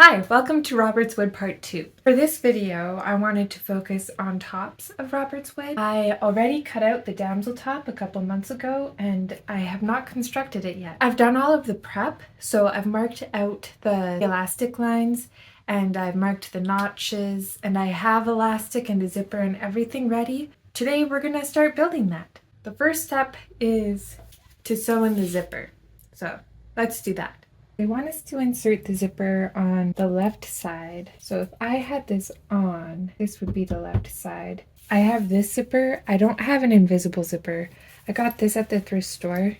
Hi, welcome to Robert's Wood Part 2. For this video, I wanted to focus on tops of Robert's Wood. I already cut out the Damsel top a couple months ago and I have not constructed it yet. I've done all of the prep, so I've marked out the elastic lines and I've marked the notches and I have elastic and a zipper and everything ready. Today we're gonna start building that. The first step is to sew in the zipper. So let's do that. I want us to insert the zipper on the left side. So if I had this on, this would be the left side. I have this zipper. I don't have an invisible zipper. I got this at the thrift store.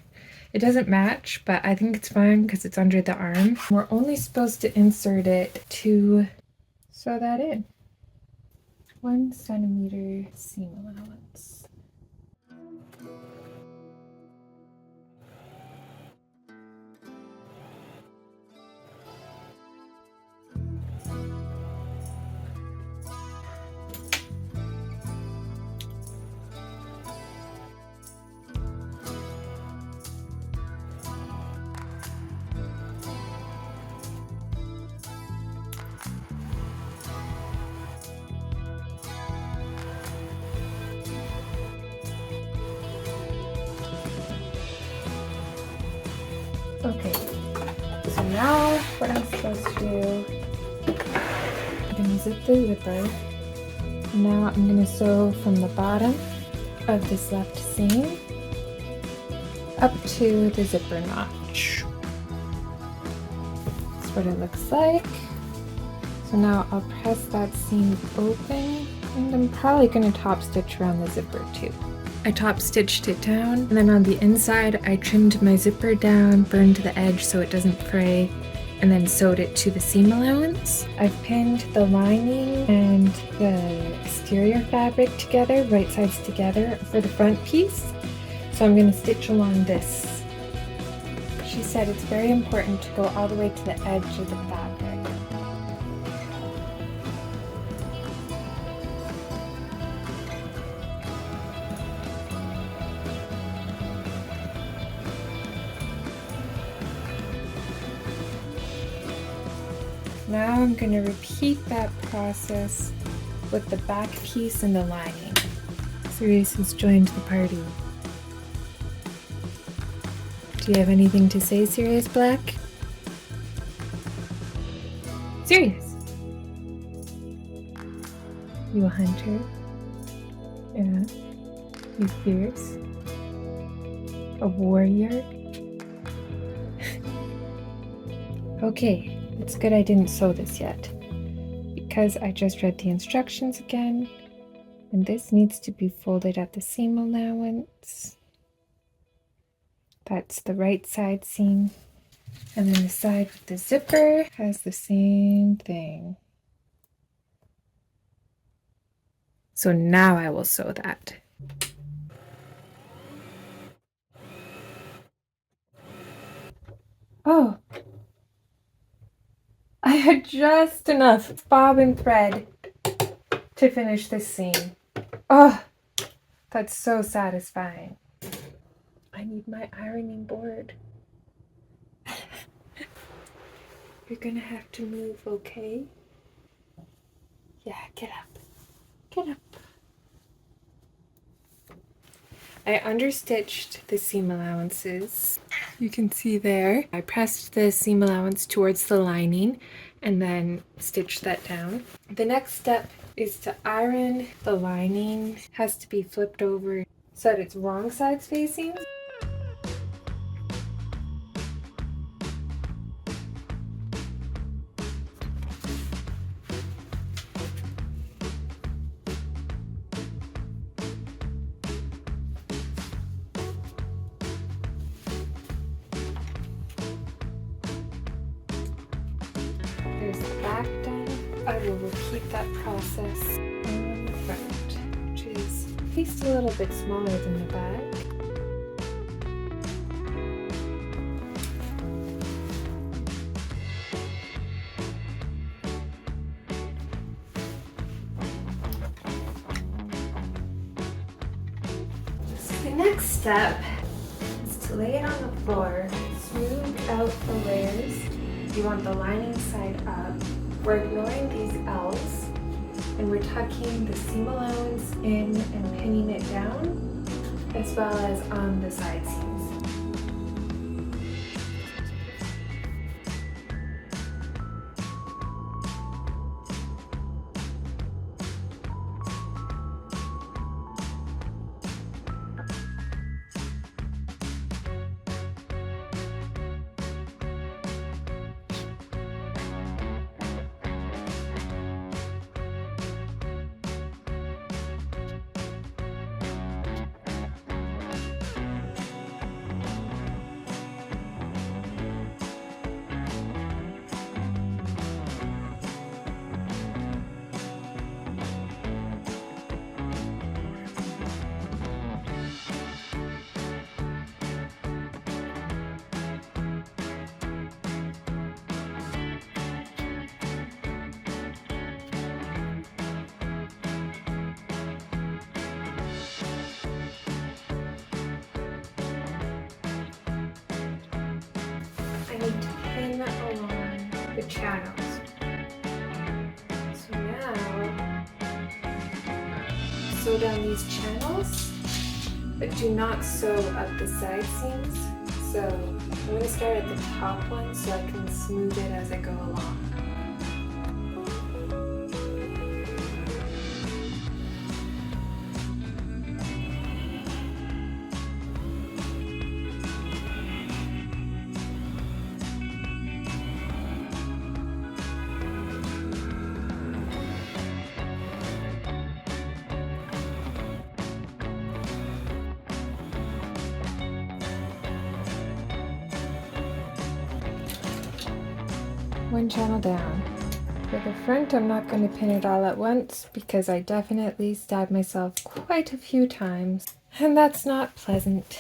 It doesn't match, but I think it's fine because it's under the arm. We're only supposed to insert it to sew that in. 1 centimeter seam allowance. Okay, so now what I'm supposed to do, I'm going to zip the zipper. Now I'm going to sew from the bottom of this left seam up to the zipper notch. That's what it looks like. So now I'll press that seam open and I'm probably going to top stitch around the zipper too. I top stitched it down and then on the inside I trimmed my zipper down, burned the edge so it doesn't fray, and then sewed it to the seam allowance. I've pinned the lining and the exterior fabric together, right sides together for the front piece. So I'm going to stitch along this. She said it's very important to go all the way to the edge of the fabric. Now I'm going to repeat that process with the back piece and the lining. Sirius has joined the party. Do you have anything to say, Sirius Black? Sirius! You a hunter? Yeah. You fierce? A warrior? Okay. It's good I didn't sew this yet, because I just read the instructions again, and this needs to be folded at the seam allowance. That's the right side seam, and then the side with the zipper has the same thing. So now I will sew that. Oh! I had just enough bobbin thread to finish this seam. Oh, that's so satisfying. I need my ironing board. You're gonna have to move, okay? Yeah, get up. Get up. I understitched the seam allowances. You can see there. I pressed the seam allowance towards the lining and then stitched that down. The next step is to iron the lining. It has to be flipped over so that it's wrong sides facing. There's the back done. I will repeat that process on the front, which is at least a little bit smaller than the back. So the next step is to lay it on the floor, smooth out the layers. You want the lining side up We're ignoring these L's and we're tucking the seam allowance in and pinning it down, as well as on the side seams. I need to pin along the channels. So now, sew down these channels, but do not sew up the side seams. So I'm going to start at the top one so I can smooth it as I go along. One channel down. For the front, I'm not going to pin it all at once because I definitely stabbed myself quite a few times, and that's not pleasant.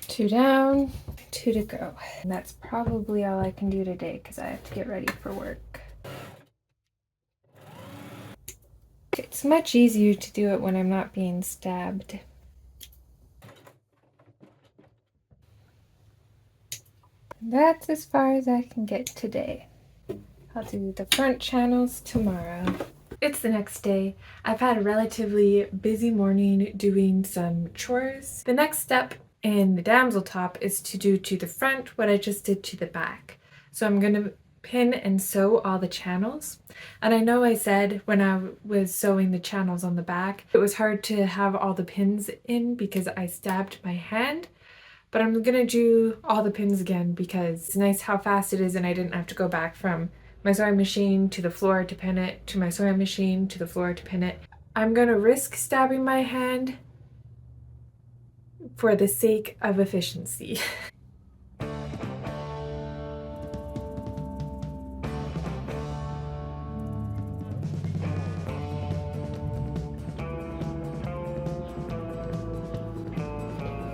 Two down, two to go. And that's probably all I can do today because I have to get ready for work. It's much easier to do it when I'm not being stabbed. That's as far as I can get today. I'll do the front channels tomorrow. It's the next day. I've had a relatively busy morning doing some chores. The next step in the damsel top is to do to the front what I just did to the back. So I'm going to pin and sew all the channels. And I know I said when I was sewing the channels on the back, it was hard to have all the pins in because I stabbed my hand. But I'm gonna do all the pins again because it's nice how fast it is and I didn't have to go back from my sewing machine to the floor to pin it, to my sewing machine to the floor to pin it. I'm gonna risk stabbing my hand for the sake of efficiency.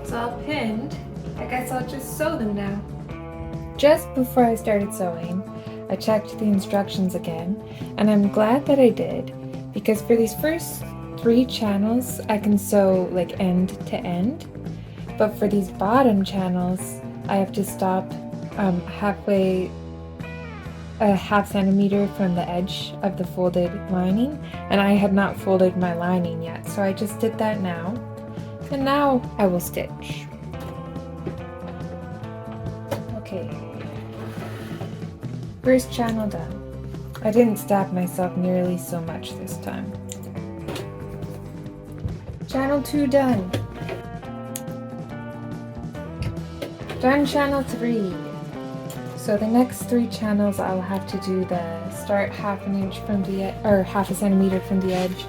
It's all pinned. I guess I'll just sew them now. Just before I started sewing, I checked the instructions again, and I'm glad that I did, because for these first 3 channels, I can sew like end to end, but for these bottom channels, I have to stop halfway, a half centimeter from the edge of the folded lining, and I had not folded my lining yet, so I just did that now, and now I will stitch. Okay, first channel done. I didn't stab myself nearly so much this time. Channel 2 done. Done channel 3. So the next 3 channels I'll have to do the start half an inch from the or half a centimeter from the edge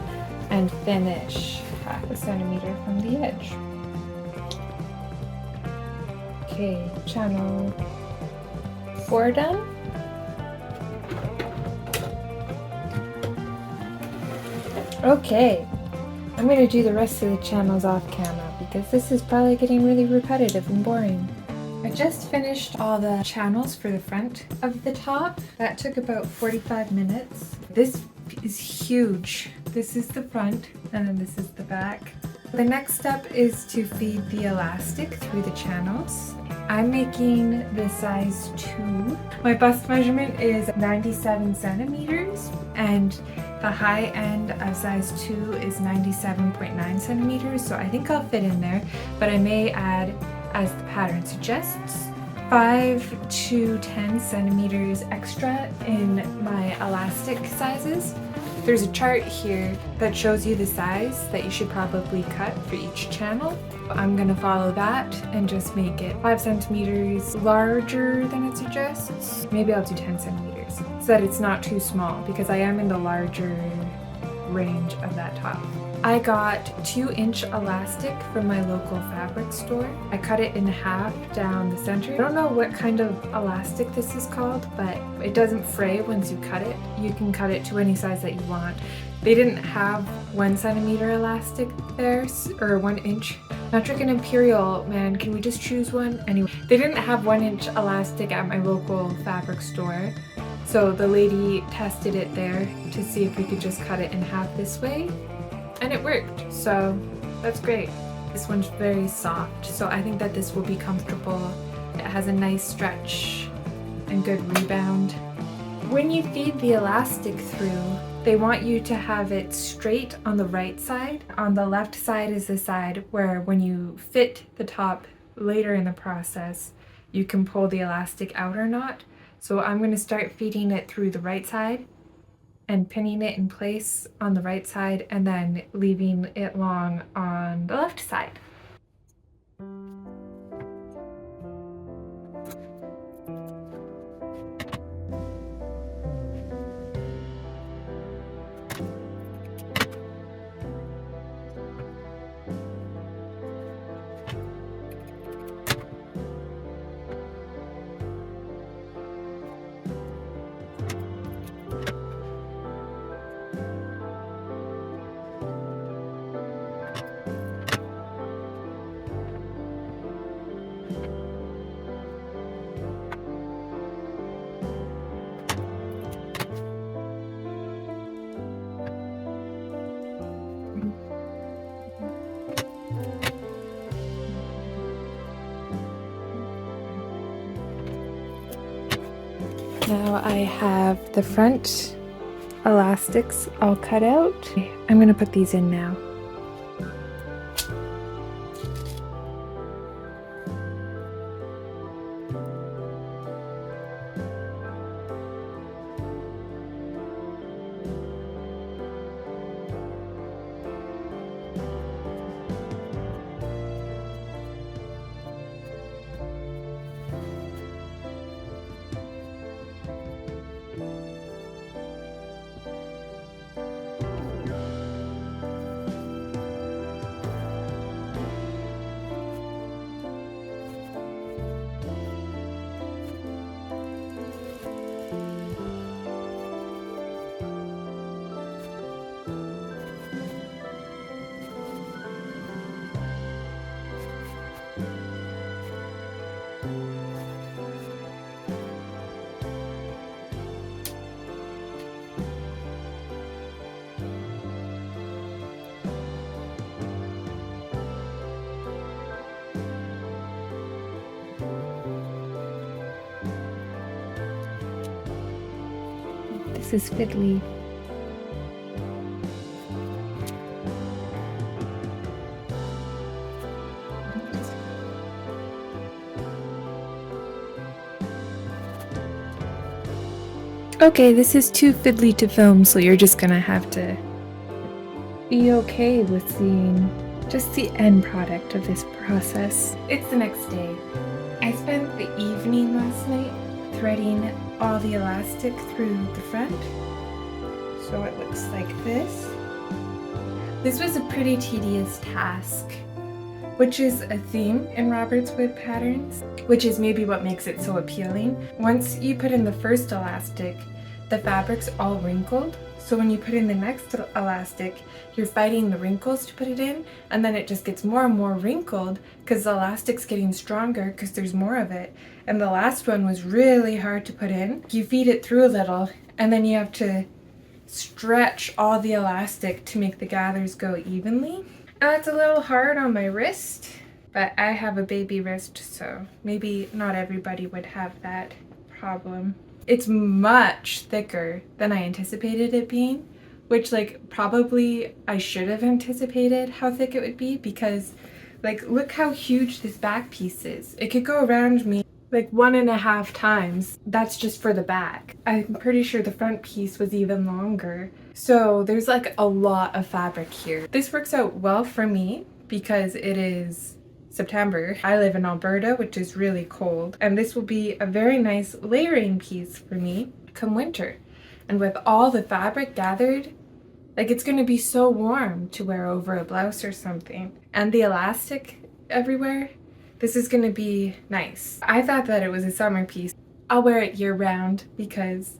and finish half a centimeter from the edge. Okay, channel 4 done. Okay, I'm going to do the rest of the channels off camera because this is probably getting really repetitive and boring. I just finished all the channels for the front of the top. That took about 45 minutes. This is huge. This is the front and then this is the back. The next step is to feed the elastic through the channels. I'm making the size 2. My bust measurement is 97 centimeters and the high end of size 2 is 97.9 centimeters, so I think I'll fit in there, but I may add, as the pattern suggests, 5 to 10 centimeters extra in my elastic sizes. There's a chart here that shows you the size that you should probably cut for each channel. I'm gonna follow that and just make it 5 centimeters larger than it suggests. Maybe I'll do 10 centimeters so that it's not too small, because I am in the larger range of that top. I got 2-inch elastic from my local fabric store. I cut it in half down the center. I don't know what kind of elastic this is called, but it doesn't fray once you cut it. You can cut it to any size that you want. They didn't have 1 centimeter elastic there, or 1 inch. Metric and Imperial, man, can we just choose one? Anyway, they didn't have 1-inch elastic at my local fabric store. So the lady tested it there to see if we could just cut it in half this way. And it worked, so that's great. This one's very soft, so I think that this will be comfortable. It has a nice stretch and good rebound. When you feed the elastic through, they want you to have it straight on the right side. On the left side is the side where when you fit the top later in the process, you can pull the elastic out or not. So I'm going to start feeding it through the right side and pinning it in place on the right side and then leaving it long on the left side. Now I have the front elastics all cut out. I'm going to put these in now. This is fiddly. Okay, this is too fiddly to film, so you're just gonna have to be okay with seeing just the end product of this process. It's the next day. I spent the evening last night threading all the elastic through the front, so it looks like this. This was a pretty tedious task, which is a theme in Robert's Wood patterns, which is maybe what makes it so appealing. Once you put in the first elastic, the fabric's all wrinkled, so when you put in the next elastic, you're fighting the wrinkles to put it in, and then it just gets more and more wrinkled because the elastic's getting stronger because there's more of it. And the last one was really hard to put in. You feed it through a little, and then you have to stretch all the elastic to make the gathers go evenly. It's a little hard on my wrist, but I have a baby wrist, so maybe not everybody would have that problem. It's much thicker than I anticipated it being, which like probably I should have anticipated how thick it would be, because like look how huge this back piece is. It could go around me like 1.5 times. That's just for the back. I'm pretty sure the front piece was even longer. So there's like a lot of fabric here. This works out well for me because it is September. I live in Alberta, which is really cold, and this will be a very nice layering piece for me come winter. And with all the fabric gathered, like it's going to be so warm to wear over a blouse or something. And the elastic everywhere, this is going to be nice. I thought that it was a summer piece. I'll wear it year round because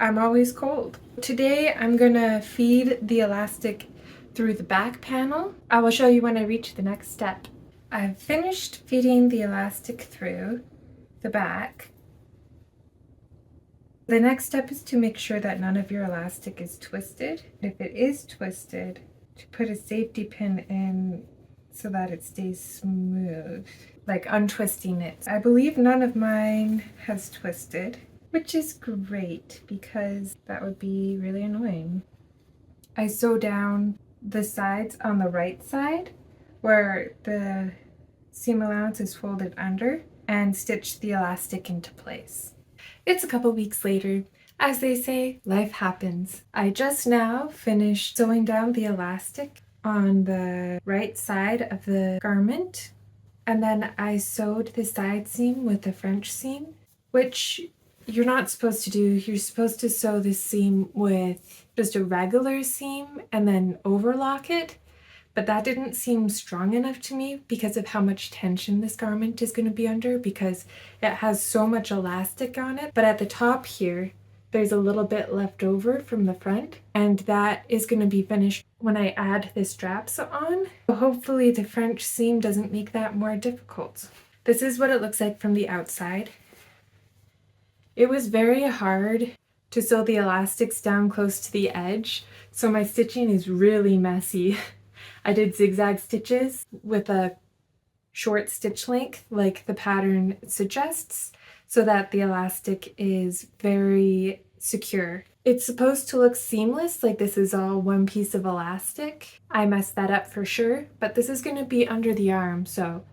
I'm always cold. Today I'm going to feed the elastic through the back panel. I will show you when I reach the next step. I've finished feeding the elastic through the back. The next step is to make sure that none of your elastic is twisted. If it is twisted, to put a safety pin in so that it stays smooth, like untwisting it. I believe none of mine has twisted, which is great because that would be really annoying. I sew down the sides on the right side where the seam allowance is folded under and stitch the elastic into place. It's a couple weeks later. As they say, life happens. I just now finished sewing down the elastic on the right side of the garment, and then I sewed the side seam with the French seam, which you're not supposed to do. You're supposed to sew the seam with just a regular seam and then overlock it. But that didn't seem strong enough to me because of how much tension this garment is going to be under, because it has so much elastic on it. But at the top here, there's a little bit left over from the front, and that is going to be finished when I add the straps on. So hopefully the French seam doesn't make that more difficult. This is what it looks like from the outside. It was very hard to sew the elastics down close to the edge, so my stitching is really messy. I did zigzag stitches with a short stitch length like the pattern suggests, so that the elastic is very secure. It's supposed to look seamless, like this is all one piece of elastic. I messed that up for sure, but this is going to be under the arm, so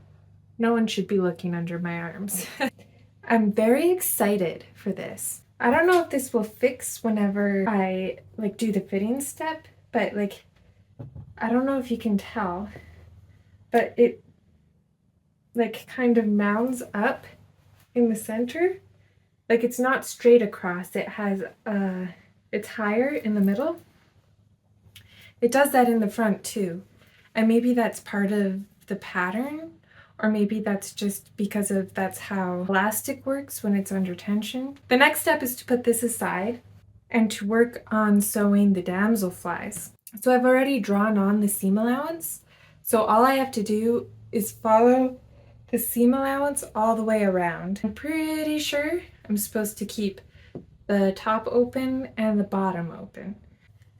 no one should be looking under my arms. I'm very excited for this. I don't know if this will fix whenever I do the fitting step, but I don't know if you can tell, but it kind of mounds up in the center. Like it's not straight across. It has it's higher in the middle. It does that in the front too. And maybe that's part of the pattern, or maybe that's just because that's how elastic works when it's under tension. The next step is to put this aside and to work on sewing the damsel flies. So I've already drawn on the seam allowance, so all I have to do is follow the seam allowance all the way around. I'm pretty sure I'm supposed to keep the top open and the bottom open.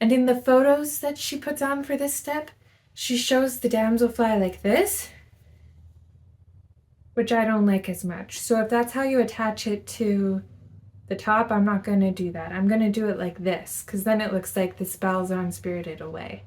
And in the photos that she puts on for this step, she shows the damselfly like this, which I don't like as much. So if that's how you attach it to the top, I'm not going to do that. I'm going to do it like this, because then it looks like the spell's unspirited away.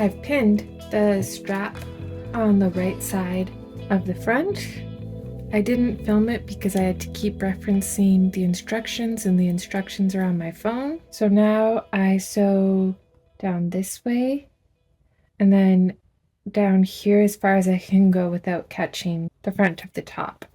I've pinned the strap on the right side of the front. I didn't film it because I had to keep referencing the instructions, and the instructions are on my phone. So now I sew down this way and then down here as far as I can go without catching the front of the top.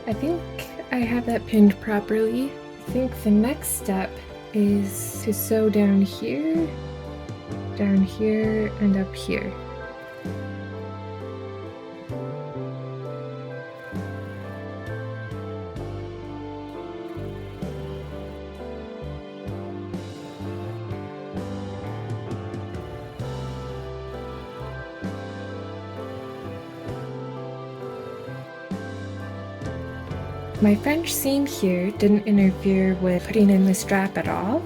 I think I have that pinned properly. I think the next step is to sew down here, and up here. My French seam here didn't interfere with putting in the strap at all.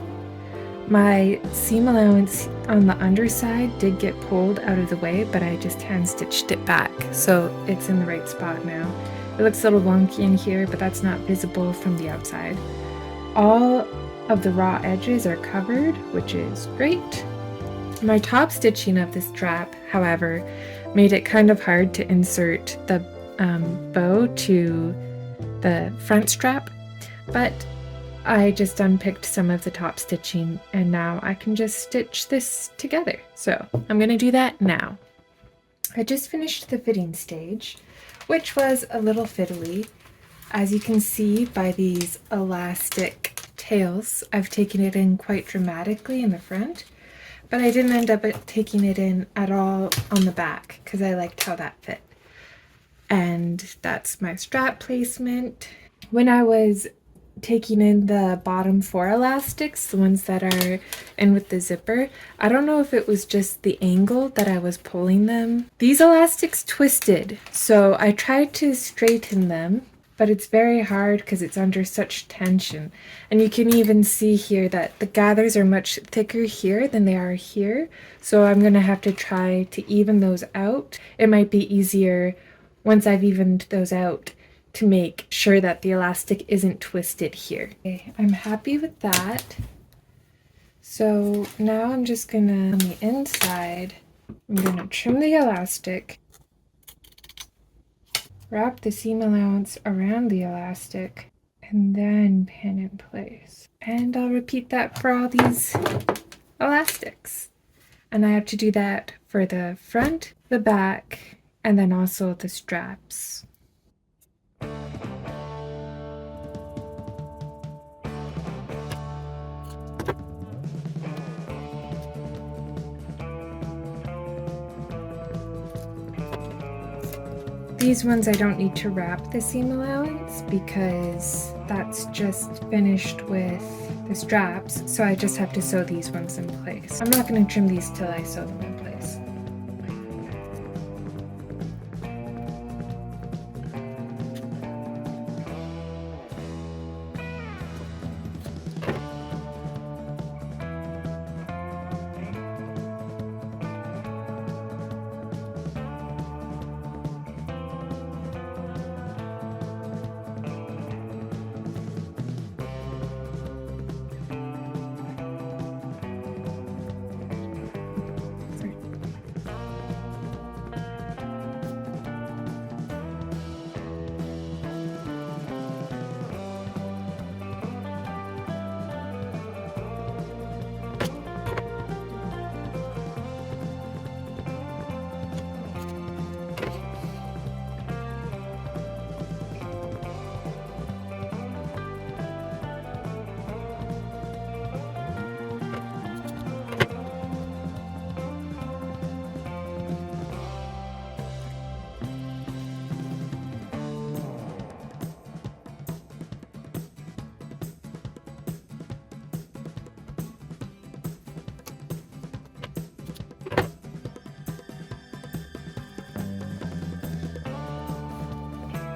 My seam allowance on the underside did get pulled out of the way, but I just hand stitched it back, so it's in the right spot now. It looks a little wonky in here, but that's not visible from the outside. All of the raw edges are covered, which is great. My top stitching of the strap, however, made it kind of hard to insert the bow to the front strap, but I just unpicked some of the top stitching and now I can just stitch this together. So I'm going to do that now. I just finished the fitting stage, which was a little fiddly. As you can see by these elastic tails, I've taken it in quite dramatically in the front, but I didn't end up taking it in at all on the back because I liked how that fit. And that's my strap placement. When I was taking in the bottom 4 elastics, the ones that are in with the zipper, I don't know if it was just the angle that I was pulling them. These elastics twisted, so I tried to straighten them, but it's very hard because it's under such tension. And you can even see here that the gathers are much thicker here than they are here, so I'm gonna have to try to even those out. It might be easier once I've evened those out to make sure that the elastic isn't twisted here. Okay, I'm happy with that. So now I'm just gonna, on the inside, I'm gonna trim the elastic, wrap the seam allowance around the elastic, and then pin in place. And I'll repeat that for all these elastics. And I have to do that for the front, the back, and then also the straps. These ones I don't need to wrap the seam allowance because that's just finished with the straps, so I just have to sew these ones in place. I'm not going to trim these till I sew them in place.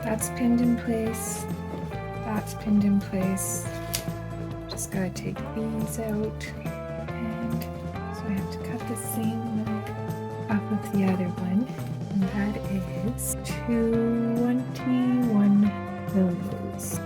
That's pinned in place. That's pinned in place. Just gotta take these out. And so I have to cut the seam off of the other one. And that is 21 millimeters.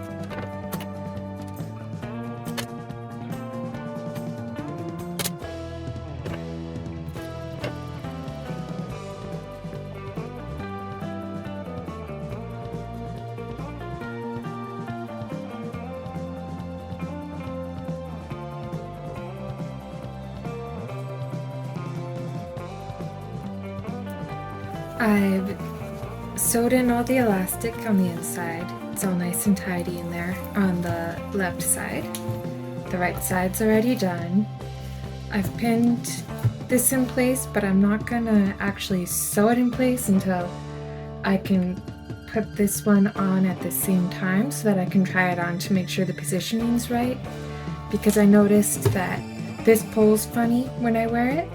I've sewed in all the elastic on the inside. It's all nice and tidy in there on the left side. The right side's already done. I've pinned this in place, but I'm not gonna actually sew it in place until I can put this one on at the same time so that I can try it on to make sure the positioning's right. Because I noticed that this pulls funny when I wear it.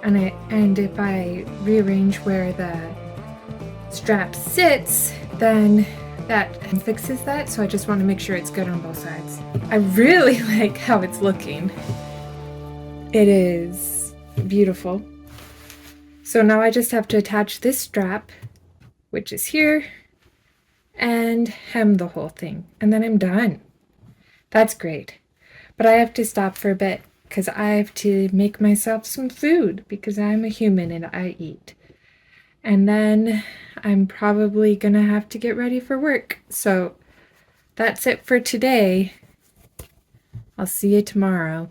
And if I rearrange where the strap sits, then that fixes that. So I just want to make sure it's good on both sides. I really like how it's looking. It is beautiful. So now I just have to attach this strap, which is here, and hem the whole thing. And then I'm done. That's great. But I have to stop for a bit, because I have to make myself some food because I'm a human and I eat. And then I'm probably gonna have to get ready for work. So that's it for today. I'll see you tomorrow.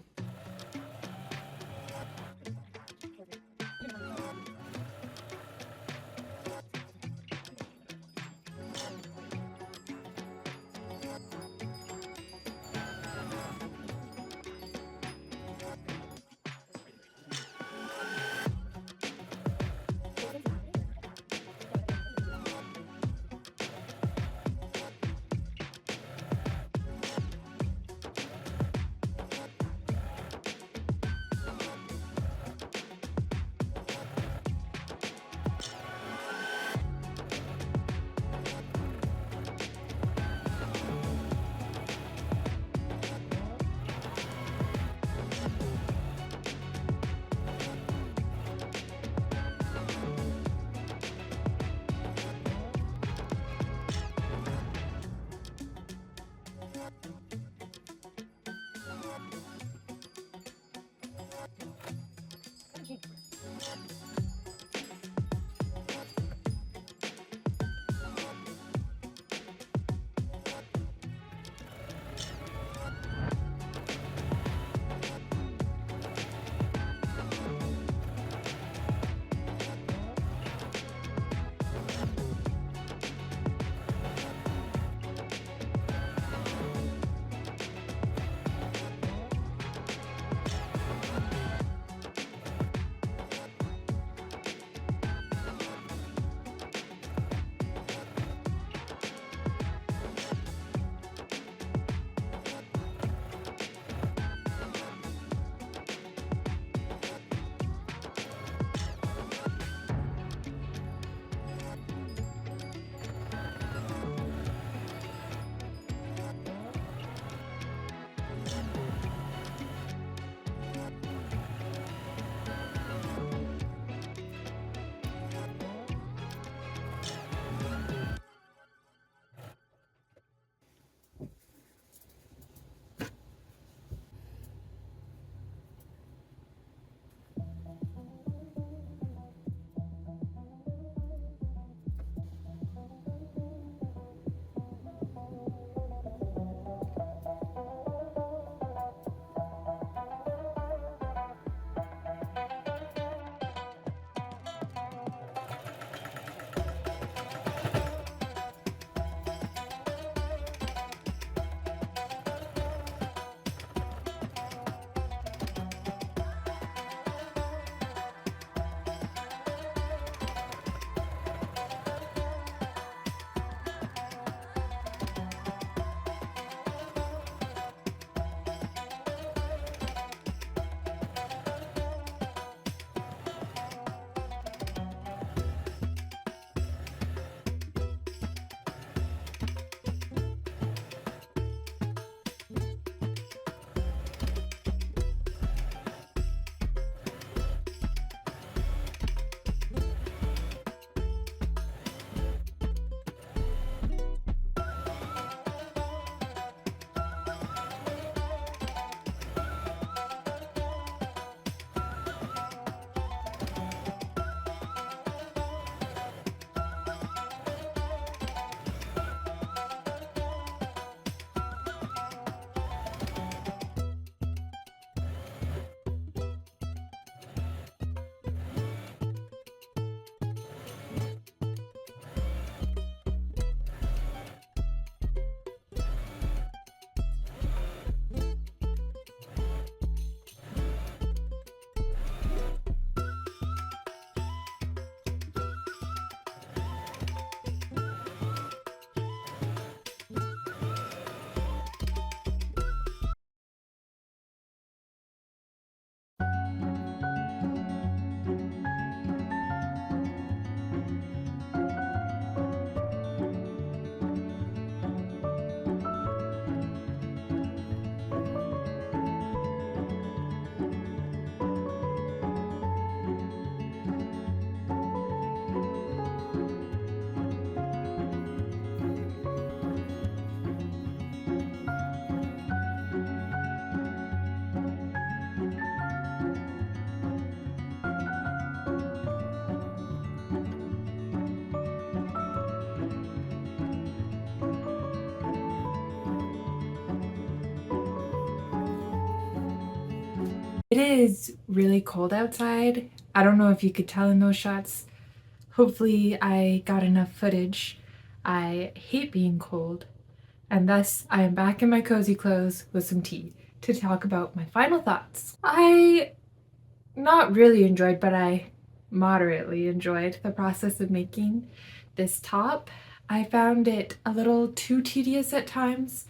It is really cold outside. I don't know if you could tell in those shots. Hopefully I got enough footage. I hate being cold, and thus I am back in my cozy clothes with some tea to talk about my final thoughts. I not really enjoyed, but I moderately enjoyed the process of making this top. I found it a little too tedious at times.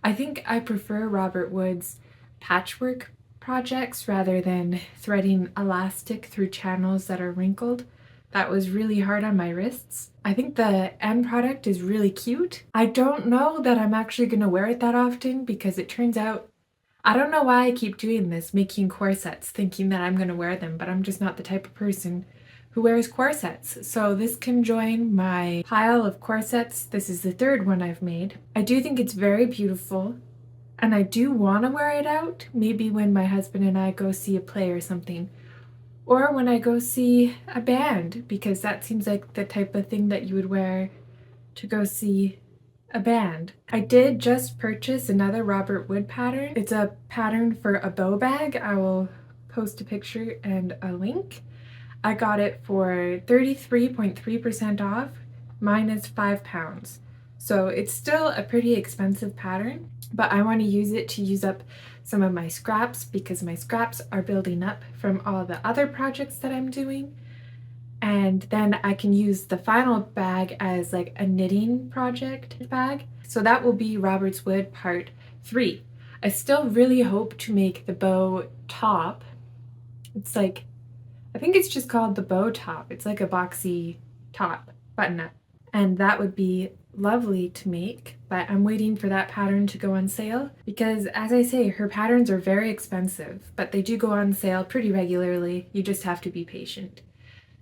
I think I prefer Robert Wood's patchwork projects rather than threading elastic through channels that are wrinkled. That was really hard on my wrists. I think the end product is really cute. I don't know that I'm actually going to wear it that often because it turns out I don't know why I keep doing this, making corsets, thinking that I'm going to wear them, but I'm just not the type of person who wears corsets. So this can join my pile of corsets. This is the third one I've made. I do think it's very beautiful, and I do want to wear it out, maybe when my husband and I go see a play or something, or when I go see a band, because that seems like the type of thing that you would wear to go see a band. I did just purchase another Robert Wood pattern. It's a pattern for a bow bag. I will post a picture and a link. I got it for 33.3% off, minus £5. So it's still a pretty expensive pattern, but I want to use it to use up some of my scraps because my scraps are building up from all the other projects that I'm doing. And then I can use the final bag as like a knitting project bag. So that will be Robert's Wood part 3. I still really hope to make the bow top. It's like, I think it's just called the bow top. It's like a boxy top, button up. And that would be lovely to make, but I'm waiting for that pattern to go on sale because, as I say, her patterns are very expensive, but they do go on sale pretty regularly. You just have to be patient.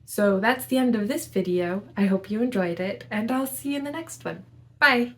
So that's the end of this video. I hope you enjoyed it, and I'll see you in the next one. Bye!